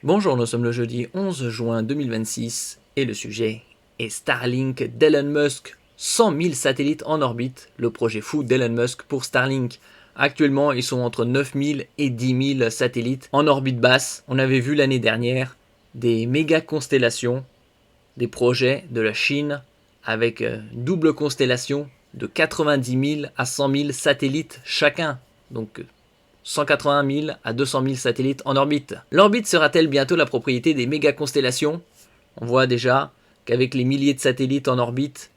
Bonjour, nous sommes le jeudi 11 juin 2026 et le sujet est Starlink d'Elon Musk. 100 000 satellites en orbite, le projet fou d'Elon Musk pour Starlink. Actuellement, ils sont entre 9 000 et 10 000 satellites en orbite basse. On avait vu l'année dernière des méga constellations, des projets de la Chine avec double constellation de 90 000 à 100 000 satellites chacun. Donc 180 000 à 200 000 satellites en orbite. L'orbite sera-t-elle bientôt la propriété des méga-constellations? On voit déjà qu'avec les milliers de satellites en orbite,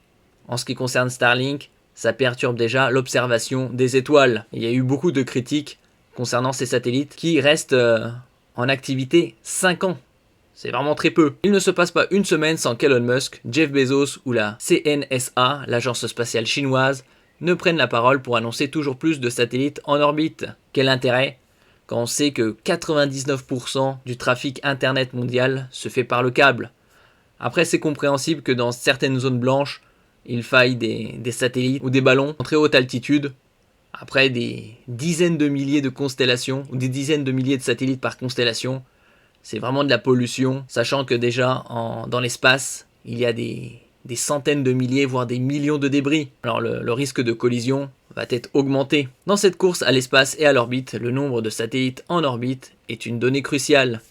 en ce qui concerne Starlink, ça perturbe déjà l'observation des étoiles. Il y a eu beaucoup de critiques concernant ces satellites qui restent en activité 5 ans. C'est vraiment très peu. Il ne se passe pas une semaine sans qu'Elon Musk, Jeff Bezos ou la CNSA, l'agence spatiale chinoise, ne prennent la parole pour annoncer toujours plus de satellites en orbite. Quel intérêt quand on sait que 99% du trafic internet mondial se fait par le câble. Après, c'est compréhensible que dans certaines zones blanches, il faille des satellites ou des ballons en très haute altitude. Après des dizaines de milliers de constellations ou des dizaines de milliers de satellites par constellation, c'est vraiment de la pollution, sachant que déjà dans l'espace, il y a des centaines de milliers, voire des millions de débris. Alors le risque de collision va être augmenté. Dans cette course à l'espace et à l'orbite, le nombre de satellites en orbite est une donnée cruciale.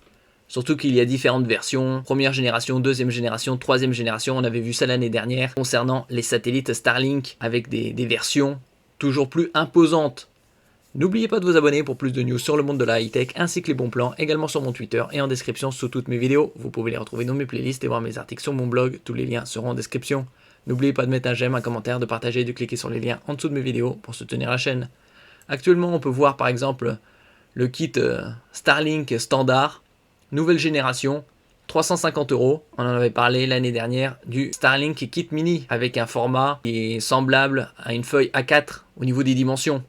Surtout qu'il y a différentes versions, première génération, deuxième génération, troisième génération, on avait vu ça l'année dernière, concernant les satellites Starlink, avec des versions toujours plus imposantes. N'oubliez pas de vous abonner pour plus de news sur le monde de la high-tech ainsi que les bons plans, également sur mon Twitter et en description sous toutes mes vidéos. Vous pouvez les retrouver dans mes playlists et voir mes articles sur mon blog, tous les liens seront en description. N'oubliez pas de mettre un j'aime, un commentaire, de partager et de cliquer sur les liens en dessous de mes vidéos pour soutenir la chaîne. Actuellement, on peut voir par exemple le kit Starlink standard, nouvelle génération, 350 €. On en avait parlé l'année dernière du Starlink Kit Mini avec un format qui est semblable à une feuille A4 au niveau des dimensions.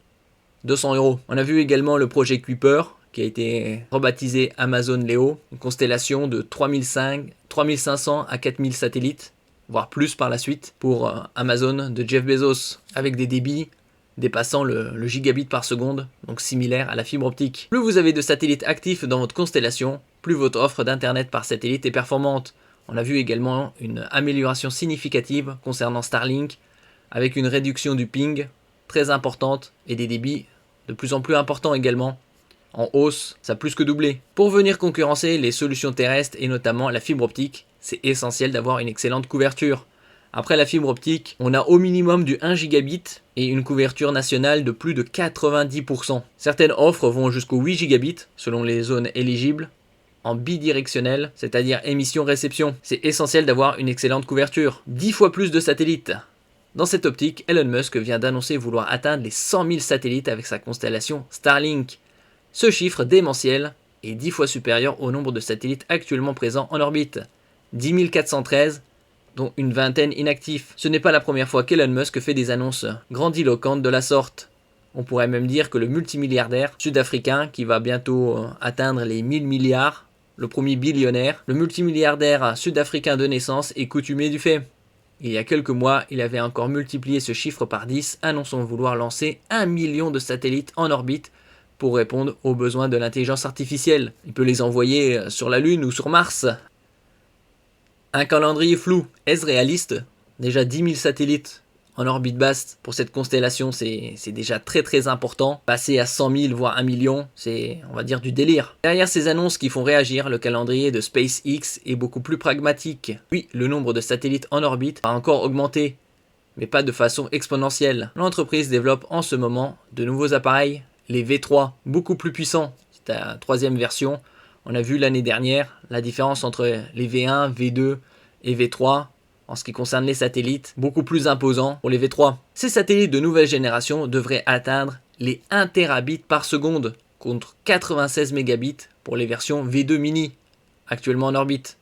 200 €. On a vu également le projet Kuiper qui a été rebaptisé Amazon Leo, une constellation de 3500 à 4000 satellites, voire plus par la suite, pour Amazon de Jeff Bezos, avec des débits dépassant le gigabit par seconde, donc similaire à la fibre optique. Plus vous avez de satellites actifs dans votre constellation, plus votre offre d'internet par satellite est performante. On a vu également une amélioration significative concernant Starlink, avec une réduction du ping très importante et des débits de plus en plus importants également. En hausse, ça a plus que doublé. Pour venir concurrencer les solutions terrestres et notamment la fibre optique, c'est essentiel d'avoir une excellente couverture. Après la fibre optique, on a au minimum du 1 gigabit et une couverture nationale de plus de 90%. Certaines offres vont jusqu'au 8 gigabits selon les zones éligibles, en bidirectionnel, c'est-à-dire émission-réception. C'est essentiel d'avoir une excellente couverture. 10 fois plus de satellites. Dans cette optique, Elon Musk vient d'annoncer vouloir atteindre les 100 000 satellites avec sa constellation Starlink. Ce chiffre démentiel est 10 fois supérieur au nombre de satellites actuellement présents en orbite. 10 413, dont une vingtaine inactifs. Ce n'est pas la première fois qu'Elon Musk fait des annonces grandiloquentes de la sorte. On pourrait même dire que le multimilliardaire sud-africain, qui va bientôt atteindre les 1000 milliards, le premier billionnaire, le multimilliardaire sud-africain de naissance est coutumier du fait. Il y a quelques mois, il avait encore multiplié ce chiffre par 10, annonçant vouloir lancer 1 million de satellites en orbite pour répondre aux besoins de l'intelligence artificielle. Il peut les envoyer sur la Lune ou sur Mars. Un calendrier flou. Est-ce réaliste? Déjà 10 000 satellites en orbite basse pour cette constellation, c'est déjà très important. Passer à 100 000 voire 1 million, c'est, on va dire, du délire. Derrière ces annonces qui font réagir, le calendrier de SpaceX est beaucoup plus pragmatique. Oui, le nombre de satellites en orbite va encore augmenter, mais pas de façon exponentielle. L'entreprise développe en ce moment de nouveaux appareils, les V3, beaucoup plus puissants. C'est la troisième version. On a vu l'année dernière la différence entre les V1, V2 et V3. En ce qui concerne les satellites, beaucoup plus imposants pour les V3. Ces satellites de nouvelle génération devraient atteindre les 1 terabits par seconde, contre 96 mégabits pour les versions V2 mini, actuellement en orbite.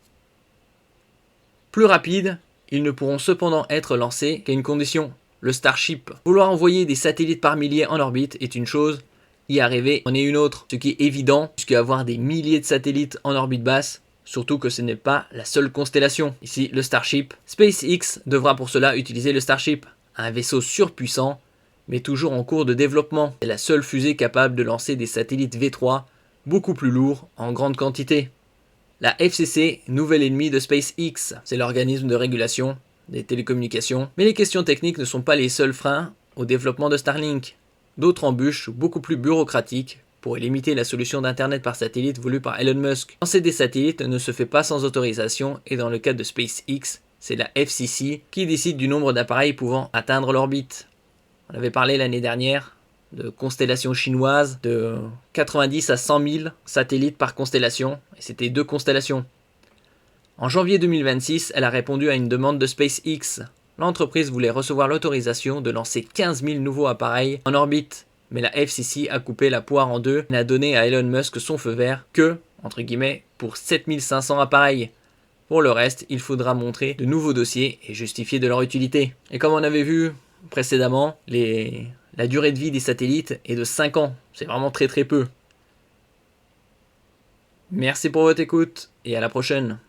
Plus rapides, ils ne pourront cependant être lancés qu'à une condition, le Starship. Vouloir envoyer des satellites par milliers en orbite est une chose, y arriver en est une autre, ce qui est évident, puisque avoir des milliers de satellites en orbite basse, surtout que ce n'est pas la seule constellation. Ici, le Starship. SpaceX devra pour cela utiliser le Starship, un vaisseau surpuissant, mais toujours en cours de développement. C'est la seule fusée capable de lancer des satellites V3 beaucoup plus lourds en grande quantité. La FCC, nouvel ennemi de SpaceX, c'est l'organisme de régulation des télécommunications. Mais les questions techniques ne sont pas les seuls freins au développement de Starlink. D'autres embûches, beaucoup plus bureaucratiques, pourraient limiter la solution d'Internet par satellite voulue par Elon Musk. Lancer des satellites ne se fait pas sans autorisation et dans le cas de SpaceX, c'est la FCC qui décide du nombre d'appareils pouvant atteindre l'orbite. On avait parlé l'année dernière de constellations chinoises, de 90 à 100 000 satellites par constellation, et c'était 2 constellations. En janvier 2026, elle a répondu à une demande de SpaceX. L'entreprise voulait recevoir l'autorisation de lancer 15 000 nouveaux appareils en orbite, mais la FCC a coupé la poire en deux et n'a donné à Elon Musk son feu vert que, entre guillemets, pour 7500 appareils. Pour le reste, il faudra montrer de nouveaux dossiers et justifier de leur utilité. Et comme on avait vu précédemment, la durée de vie des satellites est de 5 ans. C'est vraiment très peu. Merci pour votre écoute et à la prochaine.